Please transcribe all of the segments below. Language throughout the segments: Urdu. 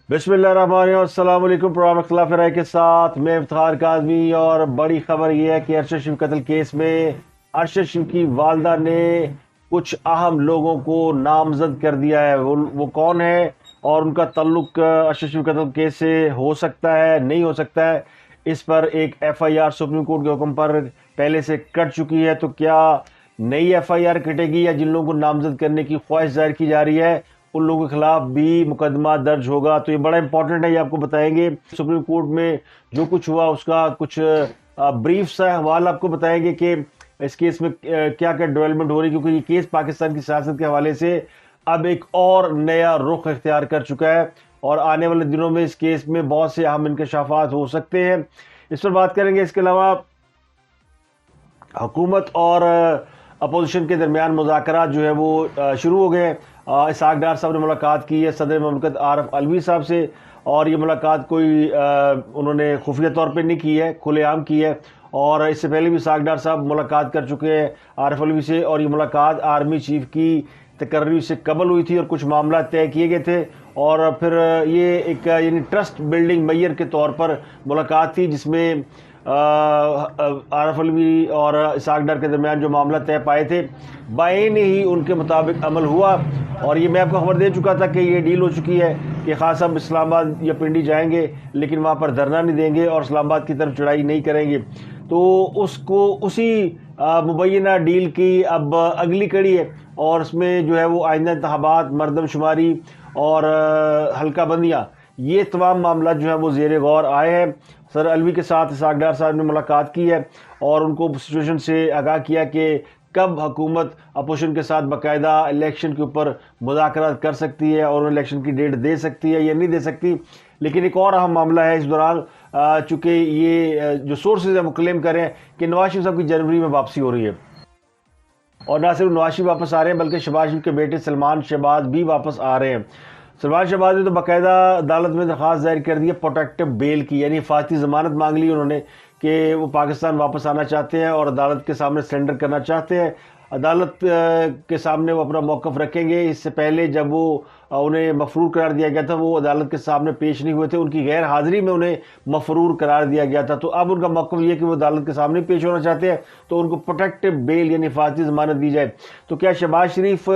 بسم اللہ الرحمن الرحیم۔ السلام علیکم۔ پروگرام اختلاف رائے کے ساتھ میں افتخار کاظمی، اور بڑی خبر یہ ہے کہ ارشد شریف قتل کیس میں ارشد شریف کی والدہ نے کچھ اہم لوگوں کو نامزد کر دیا ہے۔ وہ کون ہے اور ان کا تعلق ارشد شریف قتل کیس سے ہو سکتا ہے نہیں ہو سکتا ہے، اس پر ایک F I R supreme court کے حکم پر پہلے سے کٹ چکی ہے۔ تو کیا نئی ایف آئی آر کٹے گی، یا جن لوگوں کو نامزد کرنے کی خواہش ظاہر کی جا رہی ہے ان لوگوں کے خلاف بھی مقدمہ درج ہوگا؟ تو یہ بڑا امپورٹنٹ ہے، یہ آپ کو بتائیں گے۔ سپریم کورٹ میں جو کچھ ہوا اس کا کچھ بریف سا حوالہ آپ کو بتائیں گے کہ اس کیس میں کیا کیا ڈیولپمنٹ ہو رہی ہے، کیونکہ یہ کیس پاکستان کی سیاست کے حوالے سے اب ایک اور نیا رخ اختیار کر چکا ہے، اور آنے والے دنوں میں اس کیس میں بہت سے اہم انکشافات ہو سکتے ہیں، اس پر بات کریں گے۔ اس کے علاوہ حکومت اور اپوزیشن کے درمیان مذاکرات جو ہے وہ شروع ہو گئے ہیں۔ اسحاق ڈار صاحب نے ملاقات کی ہے صدر مملکت عارف علوی صاحب سے، اور یہ ملاقات کوئی انہوں نے خفیہ طور پہ نہیں کی ہے، کھلے عام کی ہے، اور اس سے پہلے بھی اسحاق ڈار صاحب ملاقات کر چکے ہیں عارف علوی سے، اور یہ ملاقات آرمی چیف کی تقرری سے قبل ہوئی تھی اور کچھ معاملات طے کیے گئے تھے، اور پھر یہ ایک یعنی ٹرسٹ بلڈنگ میئر کے طور پر ملاقات تھی، جس میں عارف علوی اور اسحاق ڈار کے درمیان جو معاملہ طے پائے تھے بعین ہی ان کے مطابق عمل ہوا۔ اور یہ میں آپ کو خبر دے چکا تھا کہ یہ ڈیل ہو چکی ہے کہ خاص صاحب اسلام آباد یا پنڈی جائیں گے، لیکن وہاں پر دھرنا نہیں دیں گے اور اسلام آباد کی طرف چڑھائی نہیں کریں گے۔ تو اسی مبینہ ڈیل کی اب اگلی کڑی ہے، اور اس میں جو ہے وہ آئندہ انتخابات، مردم شماری اور حلقہ بندیاں، یہ تمام معاملات جو ہیں وہ زیر غور آئے ہیں۔ سر علوی کے ساتھ اسحاق ڈار صاحب نے ملاقات کی ہے اور ان کو سچویشن سے آگاہ کیا کہ کب حکومت اپوزیشن کے ساتھ باقاعدہ الیکشن کے اوپر مذاکرات کر سکتی ہے اور الیکشن کی ڈیٹ دے سکتی ہے یا نہیں دے سکتی۔ لیکن ایک اور اہم معاملہ ہے اس دوران، چونکہ یہ جو سورسز ہیں وہ کلیم کر رہے ہیں کہ نواز شریف صاحب کی جنوری میں واپسی ہو رہی ہے، اور نہ صرف نواز شریف واپس آ رہے ہیں بلکہ شہباز شریف کے بیٹے سلمان شہباز بھی واپس آ رہے ہیں۔ سلمان شہباز نے تو باقاعدہ عدالت میں درخواست دائر کر دی ہے پروٹیکٹیو بیل کی، یعنی حفاظتی ضمانت مانگ لی انہوں نے کہ وہ پاکستان واپس آنا چاہتے ہیں اور عدالت کے سامنے سرنڈر کرنا چاہتے ہیں۔ عدالت کے سامنے وہ اپنا موقف رکھیں گے۔ اس سے پہلے جب وہ انہیں مفرور قرار دیا گیا تھا، وہ عدالت کے سامنے پیش نہیں ہوئے تھے، ان کی غیر حاضری میں انہیں مفرور قرار دیا گیا تھا۔ تو اب ان کا موقف یہ ہے کہ وہ عدالت کے سامنے پیش ہونا چاہتے ہیں، تو ان کو پروٹیکٹیو بیل یعنی حفاظتی ضمانت دی جائے۔ تو کیا شہباز شریف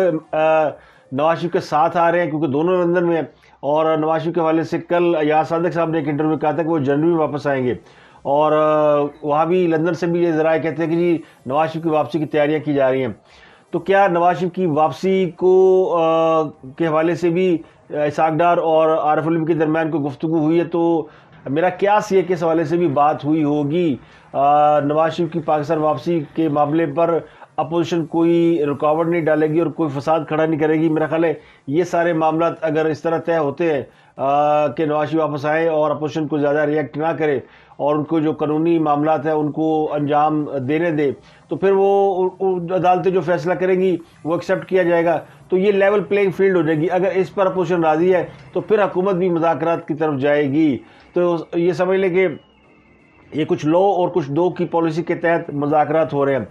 نواز شریف کے ساتھ آ رہے ہیں، کیونکہ دونوں لندن میں ہیں، اور نواز شریف کے حوالے سے کل ایاز صادق صاحب نے ایک انٹرویو میں کہا تھا کہ وہ جنوری میں واپس آئیں گے، اور وہاں بھی لندن سے بھی یہ ذرائع کہتے ہیں کہ جی نواز شریف کی واپسی کی تیاریاں کی جا رہی ہیں۔ تو کیا نواز شریف کی واپسی کے حوالے سے بھی اسحاق ڈار اور عارف علوی کے درمیان کوئی گفتگو ہوئی ہے؟ تو میرا قیاس یہ کہ اس حوالے سے بھی بات ہوئی ہوگی۔ نواز شریف کی پاکستان واپسی کے معاملے پر اپوزیشن کوئی رکاوٹ نہیں ڈالے گی اور کوئی فساد کھڑا نہیں کرے گی۔ میرا خیال ہے یہ سارے معاملات اگر اس طرح طے ہوتے ہیں کہ نواز شریف واپس آئیں اور اپوزیشن کو زیادہ ریئیکٹ نہ کرے اور ان کو جو قانونی معاملات ہیں ان کو انجام دینے دے، تو پھر وہ عدالتیں جو فیصلہ کریں گی وہ ایکسیپٹ کیا جائے گا، تو یہ لیول پلینگ فیلڈ ہو جائے گی۔ اگر اس پر اپوزیشن راضی ہے تو پھر حکومت بھی مذاکرات کی طرف جائے گی۔ تو یہ سمجھ لیں کہ یہ کچھ لو اور کچھ دو کی پالیسی کے تحت مذاکرات ہو رہے ہیں۔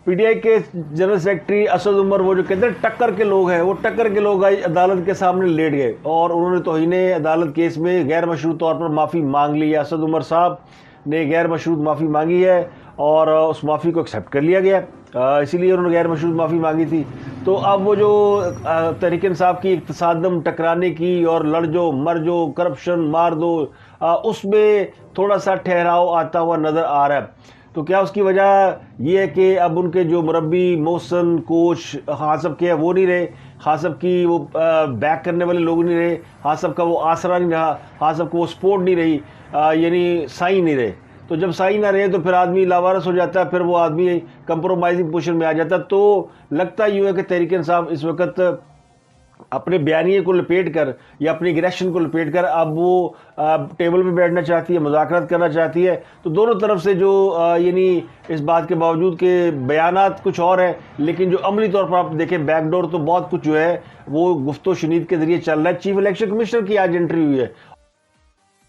پی ٹی آئی کے جنرل سیکرٹری اسد عمر، وہ جو کہتے ہیں ٹکر کے لوگ ہیں، وہ ٹکر کے لوگ آئی عدالت کے سامنے لیٹ گئے اور انہوں نے توہین عدالت کیس میں غیر مشروط طور پر معافی مانگ لی ہے۔ اسد عمر صاحب نے غیر مشروط معافی مانگی ہے اور اس معافی کو ایکسیپٹ کر لیا گیا، اسی لیے انہوں نے غیر مشروط معافی مانگی تھی۔ تو اب وہ جو تحریک انصاف کی تصادم ٹکرانے کی اور لڑ جو مر جو کرپشن مار دو، اس میں تھوڑا سا ٹھہراؤ آتا ہوا نظر آ رہا ہے۔ تو کیا اس کی وجہ یہ ہے کہ اب ان کے جو مربی محسن کوچ خاصب کے وہ نہیں رہے، خاصب کی وہ بیک کرنے والے لوگ نہیں رہے، خاصب کا وہ آسرا نہیں رہا، خاصب کو وہ سپورٹ نہیں رہی، یعنی سائی نہیں رہے۔ تو جب سائی نہ رہے تو پھر آدمی لاوارث ہو جاتا ہے، پھر وہ آدمی کمپرومائزنگ پوزیشن میں آ جاتا ہے۔ تو لگتا یوں ہے کہ تحریک انصاف اس وقت اپنے بیانیے کو لپیٹ کر یا اپنی اگریشن کو لپیٹ کر اب وہ ٹیبل پہ بیٹھنا چاہتی ہے، مذاکرات کرنا چاہتی ہے۔ تو دونوں طرف سے جو یعنی اس بات کے باوجود کہ بیانات کچھ اور ہیں، لیکن جو عملی طور پر آپ دیکھیں بیک ڈور تو بہت کچھ جو ہے وہ گفت و شنید کے ذریعے چل رہا ہے۔ چیف الیکشن کمشنر کی آج انٹرویو ہوئی ہے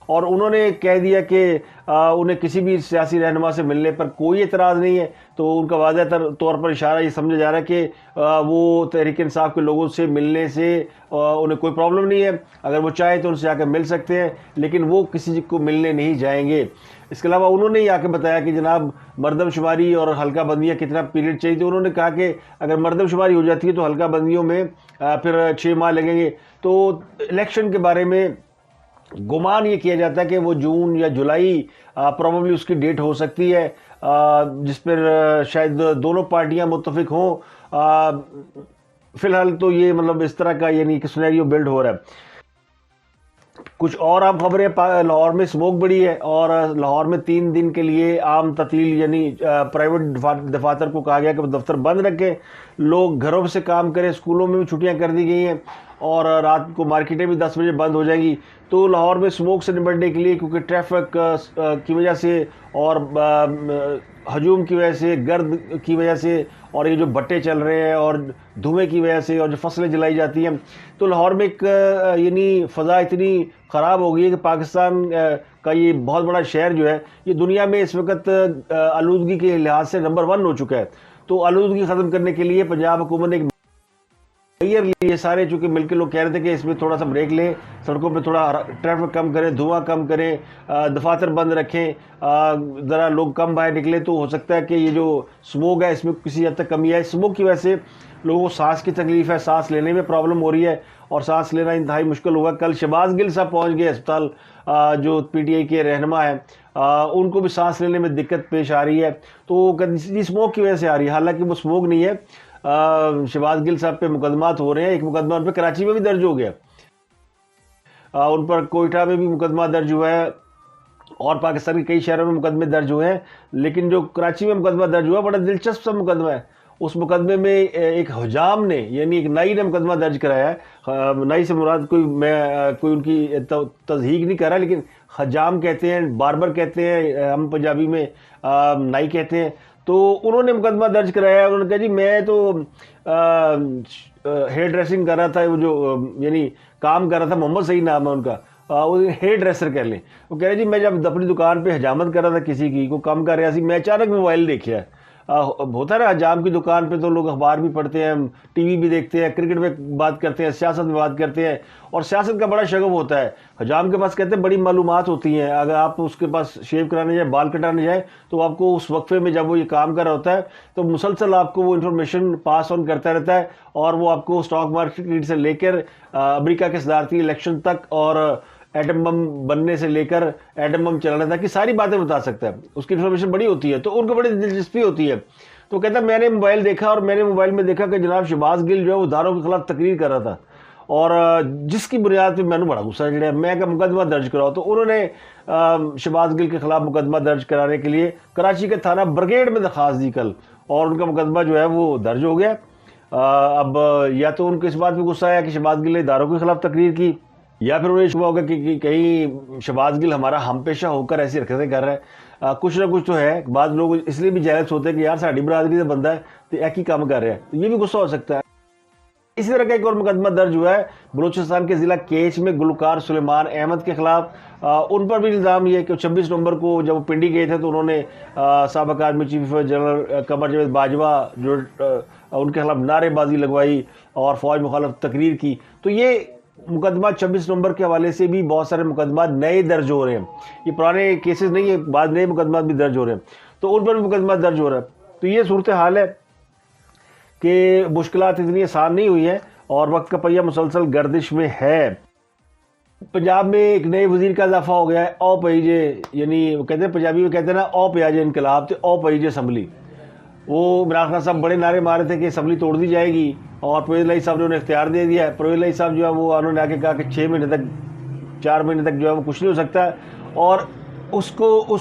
اور انہوں نے کہہ دیا کہ انہیں کسی بھی سیاسی رہنما سے ملنے پر کوئی اعتراض نہیں ہے. تو ان کا واضح طور پر اشارہ یہ سمجھا جا رہا ہے کہ وہ تحریک انصاف کے لوگوں سے ملنے سے انہیں کوئی پرابلم نہیں ہے, اگر وہ چاہیں تو ان سے جا کے مل سکتے ہیں, لیکن وہ کسی کو ملنے نہیں جائیں گے. اس کے علاوہ انہوں نے یہ آ کے بتایا کہ جناب مردم شماری اور حلقہ بندیاں کتنا پیریڈ چاہیے. تو انہوں نے کہا کہ اگر مردم شماری ہو جاتی ہے تو حلقہ بندیوں میں پھر 6 ماہ لگیں گے. تو الیکشن کے بارے میں گمان یہ کیا جاتا ہے کہ وہ جون یا جولائی پروبیبلی اس کی ڈیٹ ہو سکتی ہے, جس پر شاید دونوں پارٹیاں متفق ہوں. فی الحال تو یہ مطلب اس طرح کا یعنی کہ سینیریو بلڈ ہو رہا ہے. کچھ اور آپ خبریں, لاہور میں اسموک بڑی ہے اور لاہور میں 3 دن کے لیے عام تعطیل, یعنی پرائیویٹ دفاتر کو کہا گیا کہ وہ دفتر بند رکھیں, لوگ گھروں سے کام کریں, اسکولوں میں بھی چھٹیاں کر دی گئی ہیں اور رات کو مارکیٹیں بھی 10 بجے بند ہو جائیں گی. تو لاہور میں اسموک سے نمٹنے کے لیے, کیونکہ ٹریفک کی وجہ سے اور ہجوم کی وجہ سے, گرد کی وجہ سے, اور یہ جو بٹے چل رہے ہیں اور دھوئیں کی وجہ سے, اور جو فصلیں جلائی جاتی ہیں, تو لاہور میں ایک یعنی فضا اتنی خراب ہو گئی ہے کہ پاکستان کا یہ بہت بڑا شہر جو ہے یہ دنیا میں اس وقت آلودگی کے لحاظ سے نمبر 1 ہو چکا ہے. تو آلودگی ختم کرنے کے لیے پنجاب حکومت نے ایک یہ سارے چونکہ مل کے لوگ کہہ رہے تھے کہ اس میں تھوڑا سا بریک لیں, سڑکوں پہ تھوڑا ٹریفک کم کریں, دھواں کم کریں, دفاتر بند رکھیں, ذرا لوگ کم باہر نکلیں, تو ہو سکتا ہے کہ یہ جو اسموک ہے اس میں کسی حد تک کمی آئے. اسموک کی وجہ سے لوگوں کو سانس کی تکلیف ہے, سانس لینے میں پرابلم ہو رہی ہے اور سانس لینا انتہائی مشکل ہوگا. کل شہباز گل صاحب پہنچ گئے اسپتال, جو پی ٹی آئی کے رہنما ہیں, ان کو بھی سانس لینے میں دقت پیش آ رہی ہے. تو اسموک کی وجہ سے آ رہی ہے, حالانکہ وہ اسموک نہیں ہے. شہباز گل صاحب پہ مقدمات ہو رہے ہیں, ایک مقدمہ ان پہ کراچی میں بھی درج ہو گیا, ان پر کوئٹہ میں بھی مقدمہ درج ہوا ہے اور پاکستان کے کئی شہروں میں مقدمے درج ہوئے ہیں. لیکن جو کراچی میں مقدمہ درج ہوا بڑا دلچسپ سا مقدمہ ہے. اس مقدمے میں ایک حجام نے, یعنی ایک نائی نے مقدمہ درج کرایا ہے. نائی سے مراد کوئی ان کی تضحیق نہیں کر رہا, لیکن حجام کہتے ہیں, باربر کہتے ہیں, ہم پنجابی میں نائی کہتے ہیں. تو انہوں نے مقدمہ درج کرایا. انہوں نے کہا جی میں تو ہیئر ڈریسنگ کر رہا تھا, وہ جو یعنی کام کر رہا تھا, محمد سعید نام ہے ان کا, ہیئر ڈریسر کہہ لیں. وہ کہہ رہے جی میں جب اپنی دکان پہ حجامت کر رہا تھا کسی کی, کو کم کر رہا سی, میں اچانک موبائل دیکھا. ہوتا ہے نا حجام کی دکان پہ تو لوگ اخبار بھی پڑھتے ہیں, ٹی وی بھی دیکھتے ہیں, کرکٹ میں بات کرتے ہیں, سیاست میں بات کرتے ہیں, اور سیاست کا بڑا شغف ہوتا ہے. حجام کے پاس کہتے ہیں بڑی معلومات ہوتی ہیں. اگر آپ اس کے پاس شیو کرانے جائیں, بال کٹانے جائیں, تو آپ کو اس وقفے میں جب وہ یہ کام کر رہا ہوتا ہے تو مسلسل آپ کو وہ انفارمیشن پاس آن کرتا رہتا ہے, اور وہ آپ کو اسٹاک مارکیٹ سے لے کر امریکہ کے صدارتی الیکشن تک اور ایٹم بم بننے سے لے کر ایٹم بم چلانے تک کی ساری باتیں بتا سکتا ہے. اس کی انفارمیشن بڑی ہوتی ہے, تو ان کو بڑی دلچسپی ہوتی ہے. تو کہتا ہے میں نے موبائل دیکھا, اور میں نے موبائل میں دیکھا کہ جناب شہباز گل جو ہے وہ داروں کے خلاف تقریر کر رہا تھا, اور جس کی بنیاد پہ میں نے بڑا غصہ چڑھا, میں کا مقدمہ درج کراؤ. تو انہوں نے شہباز گل کے خلاف مقدمہ درج کرانے کے لیے کراچی کے تھانہ برگیڈ میں درخواست دی کل, اور ان کا مقدمہ جو ہے وہ درج ہو گیا. اب یا تو ان کو اس بات پہ غصہ آیا کہ شہباز گل نے اداروں کے خلاف تقریر کی, یا پھر انہیں شبہ ہوگا کہ کہیں شہباز گل ہمارا ہم پیشہ ہو کر ایسی حرکتیں کر رہا ہے. کچھ نہ کچھ تو ہے. بعض لوگ اس لیے بھی جیلس ہوتے ہیں کہ یار ساڑھی برادری سے بندہ ہے تو ایک ہی کام کر رہا ہے, تو یہ بھی غصہ ہو سکتا ہے. اسی طرح کا ایک اور مقدمہ درج ہوا ہے بلوچستان کے ضلع کیچ میں گلوکار سلیمان احمد کے خلاف. ان پر بھی الزام یہ ہے کہ 26 نومبر کو جب وہ پنڈی گئے تھے تو انہوں نے سابق army chief general Qamar Javed Bajwa جو ان کے خلاف نعرے بازی لگوائی اور فوج مخالف تقریر کی. تو یہ مقدمہ 26 نومبر کے حوالے سے بھی بہت سارے مقدمات نئے درج ہو رہے ہیں. یہ پرانے کیسز نہیں ہیں, بعض نئے مقدمات بھی درج ہو رہے ہیں, تو ان پر بھی مقدمہ درج ہو رہا ہے. تو یہ صورتحال ہے کہ مشکلات اتنی آسان نہیں ہوئی ہیں اور وقت کا پہیہ مسلسل گردش میں ہے. پنجاب میں ایک نئے وزیر کا اضافہ ہو گیا ہے, او پیجے, یعنی وہ کہتے ہیں پنجابی میں کہتے ہیں نا او پیاجے انقلاب, تو او پیجے اسمبلی. وہ عمران خان صاحب بڑے نعرے مارے تھے کہ اسمبلی توڑ دی جائے گی, اور پرویز الہی صاحب نے انہیں اختیار دے دیا ہے. پرویز الہی صاحب جو ہے وہ انہوں نے آ کے کہا کہ 6 مہینے تک 4 مہینے تک جو ہے وہ کچھ نہیں ہو سکتا, اور اس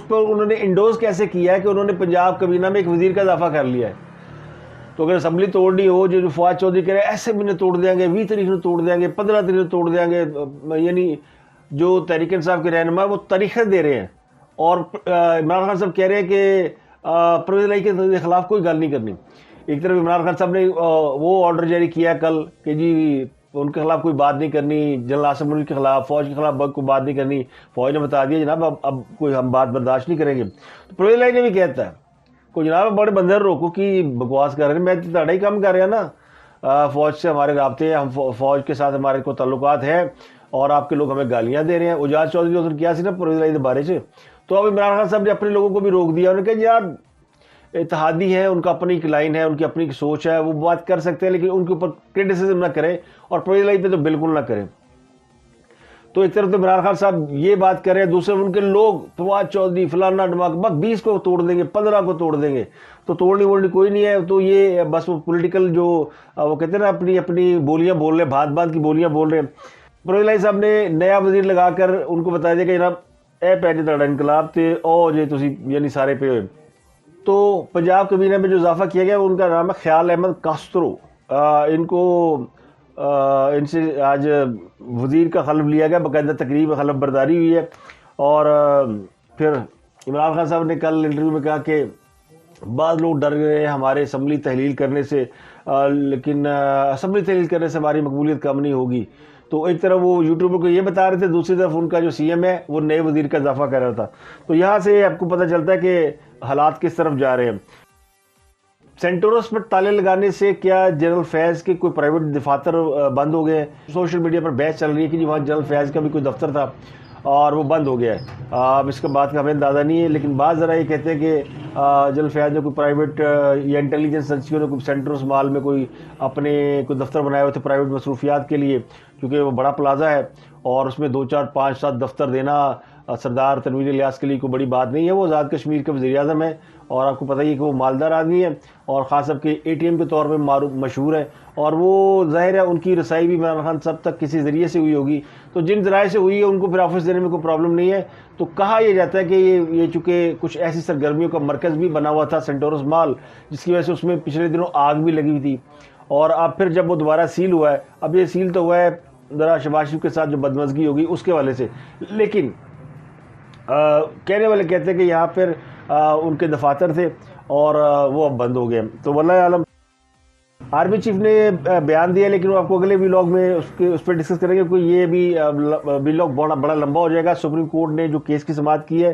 پر انہوں نے انڈوز کیسے کیا ہے کہ انہوں نے پنجاب کابینہ میں ایک وزیر کا اضافہ کر لیا ہے. تو اگر اسمبلی توڑنی ہو, جو فواد چودھری کہہ رہے ہیں ایسے مہینے توڑ دیں گے, 20 تاریخ میں توڑ دیں گے, 15 تاریخ میں توڑ دیں گے, یعنی جو تحریک انصاف کے رہنما وہ تاریخیں دے رہے ہیں, اور عمران خان صاحب کہہ رہے ہیں کہ پرویز الہی کے خلاف کوئی گل نہیں کرنی. ایک طرف عمران خان صاحب نے وہ آرڈر جاری کیا کل کہ جی ان کے خلاف کوئی بات نہیں کرنی، جنرل عاصم منیر کے خلاف، فوج کے خلاف کوئی بات نہیں کرنی. فوج نے بتا دیا جناب اب کوئی ہم بات برداشت نہیں کریں گے. تو پرویز الہی نے بھی کہتا ہے کوئی جناب بڑے بندر روکو کی بکواس کر رہے ہیں، میں تو تڑا ہی کام کر رہا نا، فوج سے ہمارے رابطے ہیں، ہم فوج کے ساتھ ہمارے کو تعلقات ہیں اور آپ کے لوگ ہمیں گالیاں دے رہے ہیں. اجاز چودھری نے ادھر کیا سی نا پرویز الہی کے بارے سے. تو اب عمران خان صاحب نے اپنے لوگوں کو بھی روک دیا. انہوں نے کہا یار اتحادی ہے، ان کا اپنی ایک لائن ہے، ان کی اپنی ایک سوچ ہے، وہ بات کر سکتے ہیں لیکن ان کے اوپر کرٹیسزم نہ کریں، اور پرویز الہی پہ تو بالکل نہ کریں. تو ایک طرف تو عمران خان صاحب یہ بات کر رہے ہیں، دوسرے ان کے لوگ فواد چودھری فلانا ڈماک بس 20 کو توڑ دیں گے، 15 کو توڑ دیں گے. تو توڑنی ووڑنی کوئی نہیں ہے. تو یہ بس وہ پولیٹیکل جو وہ کہتے ہیں نا اپنی بولیاں بول رہے ہیں، بھات بھات کی بولیاں بول رہے ہیں. پرویز الہی صاحب نے نیا وزیر لگا کر ان کو بتا دیا کہ جناب اے پہ تڑا انقلاب تے او جی تسی یعنی سارے پہ ہوئے. تو پنجاب کابینہ میں جو اضافہ کیا گیا ان کا نام ہے خیال احمد کاسترو. ان کو ان سے آج وزیر کا حلف لیا گیا، باقاعدہ تقریب حلف برداری ہوئی ہے. اور پھر عمران خان صاحب نے کل انٹرویو میں کہا کہ بعض لوگ ڈر گئے ہیں ہمارے اسمبلی تحلیل کرنے سے، لیکن اسمبلی تحلیل کرنے سے ہماری مقبولیت کم نہیں ہوگی. تو ایک طرف وہ یوٹیوبر کو یہ بتا رہے تھے، دوسری طرف ان کا جو سی ایم ہے وہ نئے وزیر کا اضافہ کر رہا تھا. تو یہاں سے آپ کو پتہ چلتا ہے کہ حالات کس طرف جا رہے ہیں. سینٹورس پر تالے لگانے سے کیا جنرل فیض کے کوئی پرائیویٹ دفاتر بند ہو گئے؟ سوشل میڈیا پر بحث چل رہی ہے کہ جی وہاں جنرل فیض کا بھی کوئی دفتر تھا اور وہ بند ہو گیا ہے. اب اس کا بات کا ہمیں اندازہ نہیں ہے، لیکن بعض ذرا یہ کہتے ہیں کہ جنرل فیض نے کوئی پرائیویٹ یا انٹیلیجنس ایجنسیوں نے کوئی سینٹرس مال میں کوئی اپنے کوئی دفتر بنائے ہوئے تھے پرائیویٹ مصروفیات کے لیے، کیونکہ وہ بڑا پلازا ہے اور اس میں 2 4 5 7 دفتر دینا سردار تنویر الیاس کے لیے کوئی بڑی بات نہیں ہے. وہ آزاد کشمیر کے وزیر اعظم ہے اور آپ کو پتہ ہی ہے کہ وہ مالدار آدمی ہے اور خاص طور کے اے ٹی ایم کے طور پہ مشہور ہے، اور وہ ظاہر ہے ان کی رسائی بھی عمران خان صاحب تک کسی ذریعے سے ہوئی ہوگی. تو جن ذرائع سے ہوئی ہے ان کو پھر آفس دینے میں کوئی پرابلم نہیں ہے. تو کہا یہ جاتا ہے کہ یہ چونکہ کچھ ایسی سرگرمیوں کا مرکز بھی بنا ہوا تھا سینٹورس مال، جس کی وجہ سے اس میں پچھلے دنوں آگ بھی لگی ہوئی تھی. اور اب پھر جب وہ دوبارہ سیل ہوا ہے، اب یہ سیل تو ہوا ہے ذرا شہباز شریف کے ساتھ جو بدمزگی ہوگی اس کے والے سے، لیکن کہنے والے کہتے ہیں کہ یہاں پھر ان کے دفاتر تھے اور وہ اب بند ہو گئے. تو واللہ عالم. آرمی چیف نے بیان دیا، لیکن وہ آپ کو اگلے ویلاگ میں اس پہ ڈسکس کریں گے، کیونکہ یہ بھی ویلاگ بڑا لمبا ہو جائے گا. سپریم کورٹ نے جو کیس کی سماعت کی ہے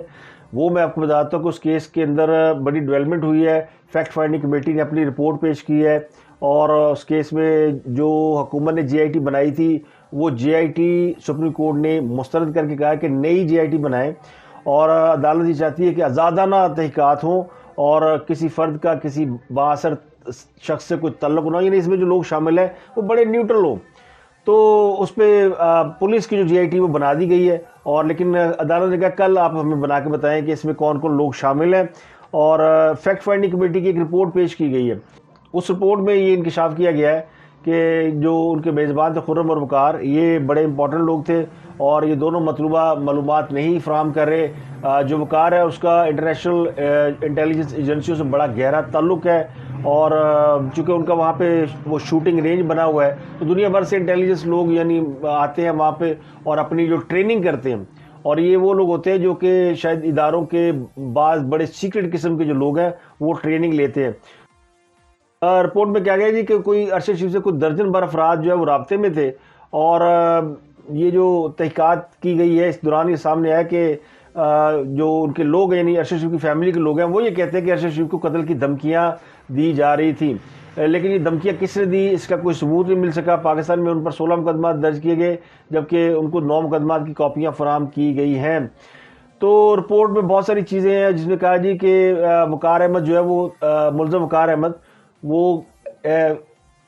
وہ میں آپ کو بتاتا ہوں کہ اس کیس کے اندر بڑی ڈیولپمنٹ ہوئی ہے. فیکٹ فائنڈنگ کمیٹی نے اپنی رپورٹ پیش کی ہے اور اس کیس میں جو حکومت نے جے آئی ٹی بنائی تھی وہ جے آئی ٹی سپریم کورٹ نے مسترد کر کے کہا کہ نئی جے آئی ٹی بنائیں، اور عدالت یہ چاہتی ہے کہ آزادانہ تحقیقات ہوں اور کسی فرد کا کسی بااثر شخص سے کوئی تعلق نہ ہو، یعنی اس میں جو لوگ شامل ہیں وہ بڑے نیوٹرل ہوں. تو اس پہ پولیس کی جو جے آئی ٹی وہ بنا دی گئی ہے، اور لیکن عدالت نے کہا کل آپ ہمیں بنا کے بتائیں کہ اس میں کون کون لوگ شامل ہیں. اور فیکٹ فائنڈنگ کمیٹی کی ایک رپورٹ پیش کی گئی ہے. اس رپورٹ میں یہ انکشاف کیا گیا ہے کہ جو ان کے میزبان تھے خرم اور وقار، یہ بڑے امپورٹنٹ لوگ تھے اور یہ دونوں مطلوبہ معلومات نہیں فراہم کر رہے. جو وقار ہے اس کا انٹرنیشنل انٹیلیجنس ایجنسیوں سے بڑا گہرا تعلق ہے، اور چونکہ ان کا وہاں پہ وہ شوٹنگ رینج بنا ہوا ہے تو دنیا بھر سے انٹیلیجنس لوگ یعنی آتے ہیں وہاں پہ اور اپنی جو ٹریننگ کرتے ہیں، اور یہ وہ لوگ ہوتے ہیں جو کہ شاید اداروں کے بعض بڑے سیکرٹ قسم کے جو لوگ ہیں وہ ٹریننگ لیتے ہیں. رپورٹ میں کیا گیا جی کہ کوئی ارشد شریف سے کوئی درجن بھر افراد جو ہے وہ رابطے میں تھے، اور یہ جو تحقیقات کی گئی ہے اس دوران یہ سامنے آیا کہ جو ان کے لوگ ہیں یعنی ارشد شریف کی فیملی کے لوگ ہیں وہ یہ کہتے ہیں کہ ارشد شریف کو قتل کی دھمکیاں دی جا رہی تھیں، لیکن یہ دھمکیاں کس نے دی اس کا کوئی ثبوت نہیں مل سکا. پاکستان میں ان پر 16 مقدمات درج کیے گئے جبکہ ان کو 9 مقدمات کی کاپیاں فراہم کی گئی ہیں. تو رپورٹ میں بہت ساری چیزیں ہیں جس میں کہا جی کہ وقار احمد جو ہے وہ ملزم وقار احمد وہ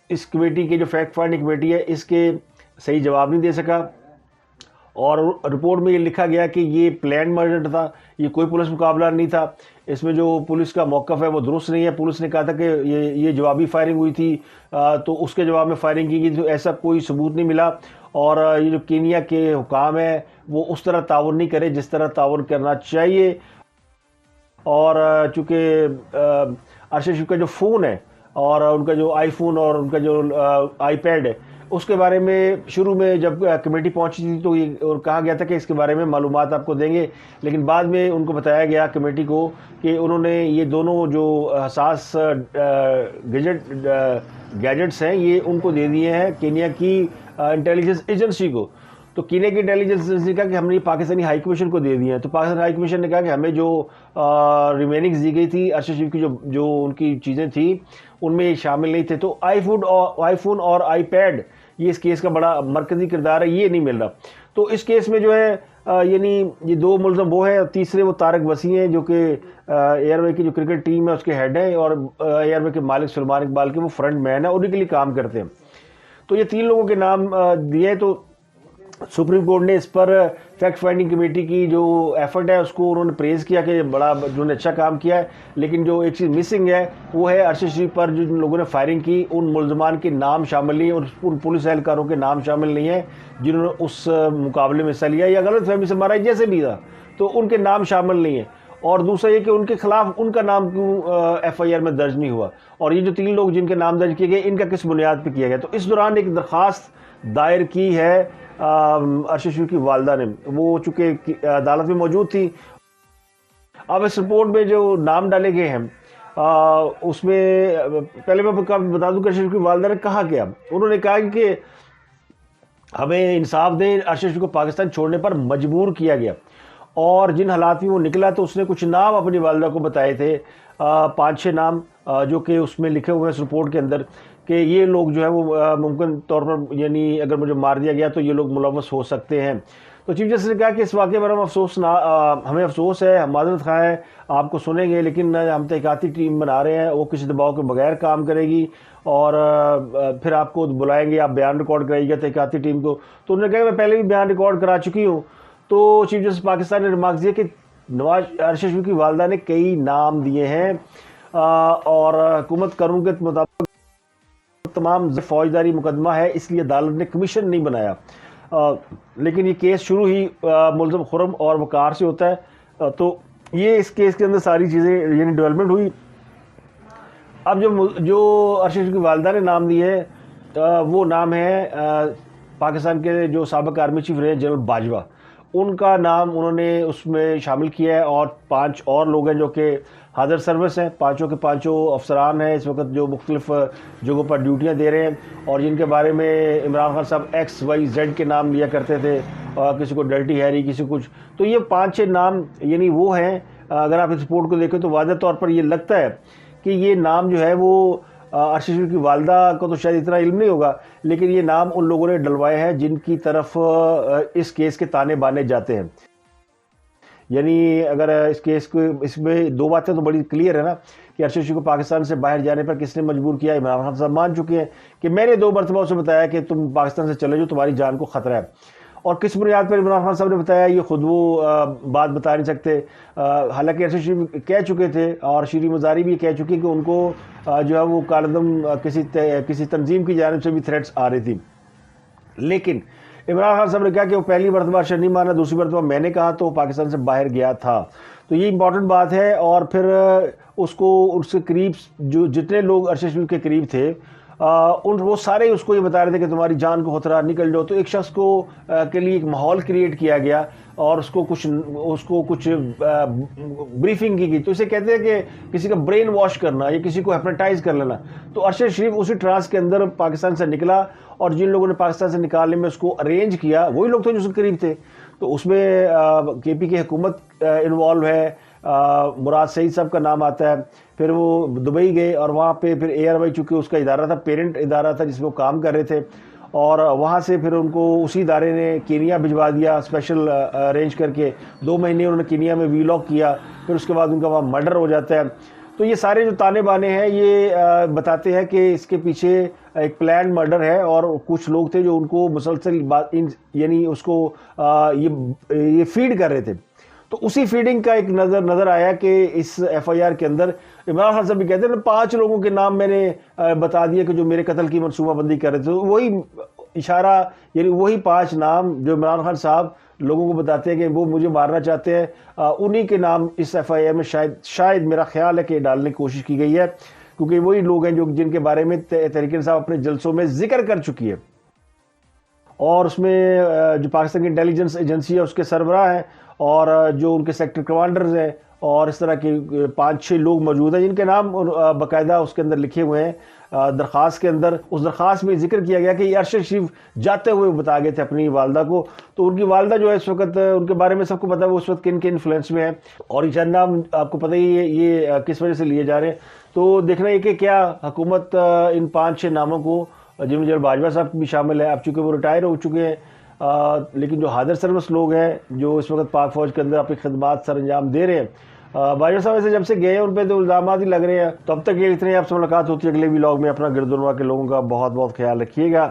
اس کمیٹی کے جو فیکٹ فائنڈنگ کمیٹی ہے اس کے صحیح جواب نہیں دے سکا، اور رپورٹ میں یہ لکھا گیا کہ یہ پلان مرڈر تھا، یہ کوئی پولیس مقابلہ نہیں تھا. اس میں جو پولیس کا موقف ہے وہ درست نہیں ہے. پولیس نے کہا تھا کہ یہ جوابی فائرنگ ہوئی تھی تو اس کے جواب میں فائرنگ کی گئی، تو ایسا کوئی ثبوت نہیں ملا. اور یہ جو کینیا کے حکام ہیں وہ اس طرح تعاون نہیں کرے جس طرح تعاون کرنا چاہیے. اور چونکہ ارشد شریف کا جو فون ہے اور ان کا جو آئی فون اور ان کا جو آئی پیڈ ہے اس کے بارے میں شروع میں جب کمیٹی پہنچی تھی تو یہ کہا گیا تھا کہ اس کے بارے میں معلومات آپ کو دیں گے، لیکن بعد میں ان کو بتایا گیا کمیٹی کو کہ انہوں نے یہ دونوں جو حساس گیجٹس ہیں یہ ان کو دے دیے ہیں کینیا کی انٹیلیجنس ایجنسی کو. تو کینیا کی انٹیلیجنس ایجنسی نے کہا کہ ہم نے یہ پاکستانی ہائی کمیشن کو دے دیے ہیں. تو پاکستانی ہائی کمیشن نے کہا کہ ہمیں جو ریمیننگز دی گئی تھی ارشد شریف کی جو ان کی چیزیں تھیں ان میں یہ شامل نہیں تھے. تو آئی فون اور آئی پیڈ یہ اس کیس کا بڑا مرکزی کردار ہے, یہ نہیں مل رہا. تو اس کیس میں جو ہے یعنی یہ دو ملزم وہ ہیں, اور تیسرے وہ طارق وسیع ہیں جو کہ ایئر وے کی جو کرکٹ ٹیم ہے اس کے ہیڈ ہیں, اور ایئر وے کے مالک سلمان اقبال کے وہ فرنٹ مین ہیں, انہیں کے لیے کام کرتے ہیں. تو یہ 3 لوگوں کے نام دیے. تو سپریم کورٹ نے اس پر فیکٹ فائنڈنگ کمیٹی کی جو ایفرٹ ہے اس کو انہوں نے پریز کیا کہ بڑا جو نے اچھا کام کیا ہے, لیکن جو ایک چیز مسنگ ہے وہ ہے ارشد شریف پر جو لوگوں نے فائرنگ کی ان ملزمان کے نام شامل نہیں ہیں, اور ان پولیس اہلکاروں کے نام شامل نہیں ہیں جنہوں نے اس مقابلے میں حصہ لیا, یا غلط فہمی سے مارا جیسے بھی تھا, تو ان کے نام شامل نہیں ہیں. اور دوسرا یہ کہ ان کے خلاف ان کا نام کیوں ایف آئی آر میں درج نہیں ہوا, اور یہ جو 3 لوگ جن کے نام درج کیے گئے ان کا کس بنیاد پہ کیا گیا. تو اس دوران ایک درخواست دائر کی ہے ارشد شریف کی والدہ نے, وہ چونکہ عدالت میں موجود تھی. اب اس رپورٹ میں جو نام ڈالے گئے ہیں اس میں پہلے میں بتا دوں کہ ارشد شریف کی والدہ نے کہا کیا. انہوں نے کہا کہ ہمیں انصاف دیں, ارشد شریف کو پاکستان چھوڑنے پر مجبور کیا گیا, اور جن حالات میں وہ نکلا تو اس نے کچھ نام اپنی والدہ کو بتائے تھے, 5-6 نام جو کہ اس میں لکھے ہوئے ہیں اس رپورٹ کے اندر, کہ یہ لوگ جو ہے وہ ممکن طور پر یعنی اگر مجھے مار دیا گیا تو یہ لوگ ملوث ہو سکتے ہیں. تو چیف جسٹس نے کہا کہ اس واقعے پر ہمیں افسوس ہے, ہم معذرت خواہ ہیں, آپ کو سنیں گے, لیکن ہم تحقیقاتی ٹیم بنا رہے ہیں, وہ کسی دباؤ کے بغیر کام کرے گی, اور پھر آپ کو بلائیں گے, آپ بیان ریکارڈ کرائیے گا تحقیقاتی ٹیم کو. تو انہوں نے کہا کہ میں پہلے بھی بیان ریکارڈ کرا چکی ہوں. تو چیف جسٹس پاکستان نے ریمارکس دیا کہ ارشد شریف کی والدہ نے کئی نام دیے ہیں, اور حکومت قانون کے مطابق تمام فوجداری مقدمہ ہے, اس لیے عدالت نے کمیشن نہیں بنایا. لیکن یہ کیس شروع ہی ملزم خرم اور وقار سے ہوتا ہے. تو یہ اس کیس کے اندر ساری چیزیں یعنی ڈیولپمنٹ ہوئی. اب جو ارشد شریف کی والدہ نے نام دیے ہے وہ نام ہے پاکستان کے جو سابق آرمی چیف رہے جنرل باجوہ, ان کا نام انہوں نے اس میں شامل کیا ہے, اور 5 اور لوگ ہیں جو کہ حاضر سروس ہیں, 5 کے 5 افسران ہیں اس وقت جو مختلف جگہوں پر ڈیوٹیاں دے رہے ہیں, اور جن کے بارے میں عمران خان صاحب XYZ کے نام لیا کرتے تھے, کسی کو ڈرٹی ہیری, کسی کچھ. تو یہ 5-6 نام یعنی وہ ہیں, اگر آپ اس رپورٹ کو دیکھیں تو واضح طور پر یہ لگتا ہے کہ یہ نام جو ہے وہ ارشد شریف کی والدہ کو تو شاید اتنا علم نہیں ہوگا, لیکن یہ نام ان لوگوں نے ڈلوائے ہیں جن کی طرف اس کیس کے تانے بانے جاتے ہیں. یعنی اگر اس کیس کو اس میں 2 باتیں تو بڑی کلیئر ہے نا, کہ ارشد شریف کو پاکستان سے باہر جانے پر کس نے مجبور کیا. عمران خان صاحب مان چکے ہیں کہ میں نے 2 مرتبہ اسے بتایا کہ تم پاکستان سے چلے جو, تمہاری جان کو خطرہ ہے. اور کس بنیاد پر عمران خان صاحب نے بتایا یہ خود وہ بات بتا نہیں سکتے. حالانکہ ارشد شریف کہہ چکے تھے, اور شیریں مزاری بھی کہہ چکی کہ ان کو جو ہے وہ کالعدم کسی تنظیم کی جانب سے بھی تھریٹس آ رہی تھی. لیکن عمران خان صاحب نے کہا کہ وہ پہلی مرتبہ ارشد نہیں مانا, دوسری مرتبہ میں نے کہا تو وہ پاکستان سے باہر گیا تھا. تو یہ امپورٹنٹ بات ہے. اور پھر اس کے قریب جو جتنے لوگ ارشد شریف کے قریب تھے وہ سارے اس کو یہ بتا رہے تھے کہ تمہاری جان کو خطرہ, نکل جاؤ. تو ایک شخص کو کے لیے ایک ماحول کریٹ کیا گیا, اور اس کو کچھ بریفنگ کی گئی. تو اسے کہتے ہیں کہ کسی کا برین واش کرنا یا کسی کو ہیپناٹائز کر لینا. تو ارشد شریف اسی ٹرانس کے اندر پاکستان سے نکلا, اور جن لوگوں نے پاکستان سے نکالنے میں اس کو ارینج کیا وہی لوگ تھے جو اس کے قریب تھے. تو اس میں KP کی حکومت انوالو ہے, مراد سعید صاحب کا نام آتا ہے. پھر وہ دبئی گئے, اور وہاں پہ پھر ARY چونکہ اس کا ادارہ تھا, پیرنٹ ادارہ تھا جس میں وہ کام کر رہے تھے, اور وہاں سے پھر ان کو اسی ادارے نے کینیا بھجوا دیا اسپیشل ارینج کر کے. 2 مہینے انہوں نے کینیا میں وی لاگ کیا, پھر اس کے بعد ان کا وہاں مرڈر ہو جاتا ہے. تو یہ سارے جو تانے بانے ہیں یہ بتاتے ہیں کہ اس کے پیچھے ایک پلانڈ مرڈر ہے, اور کچھ لوگ تھے جو ان کو مسلسل یعنی اس کو یہ فیڈ کر رہے تھے. تو اسی فیڈنگ کا ایک نظر آیا کہ اس FIR کے اندر عمران خان صاحب بھی کہتے ہیں 5 لوگوں کے نام میں نے بتا دیا کہ جو میرے قتل کی منصوبہ بندی کر رہے تھے. وہی اشارہ یعنی وہی 5 نام جو عمران خان صاحب لوگوں کو بتاتے ہیں کہ وہ مجھے مارنا چاہتے ہیں, انہی کے نام اس FIR میں شاید میرا خیال ہے کہ ڈالنے کی کوشش کی گئی ہے, کیونکہ وہی لوگ ہیں جن کے بارے میں تحریک انصاف اپنے جلسوں میں ذکر کر چکی ہے. اور اس میں جو پاکستان کی انٹیلیجنس ایجنسی ہے اس کے سربراہ ہیں, اور جو ان کے سیکٹر کمانڈرز ہیں, اور اس طرح کے 5-6 لوگ موجود ہیں جن کے نام باقاعدہ اس کے اندر لکھے ہوئے ہیں درخواست کے اندر. اس درخواست میں ذکر کیا گیا کہ یہ عرش شریف جاتے ہوئے بتا گئے تھے اپنی والدہ کو. تو ان کی والدہ جو ہے اس وقت ان کے بارے میں سب کو پتا ہے وہ اس وقت کن کے انفلوئنس میں ہے, اور یہ چند نام آپ کو پتہ ہی ہے یہ کس وجہ سے لیے جا رہے ہیں. تو دیکھنا یہ کہ کیا حکومت ان 5-6 ناموں کو, جن میں جنرل باجوہ صاحب بھی شامل ہے, اب چونکہ وہ ریٹائر ہو چکے ہیں, لیکن جو حاضر سروس لوگ ہیں جو اس وقت پاک فوج کے اندر اپنی خدمات سر انجام دے رہے ہیں, باجوہ صاحب ایسے جب سے گئے ہیں ان پہ تو الزامات ہی لگ رہے ہیں. تو اب تک یہ اتنے آپ سے ملاقات ہوتی ہے, اگلے ولاگ میں اپنا گردنوا کے لوگوں کا بہت بہت خیال رکھیے گا.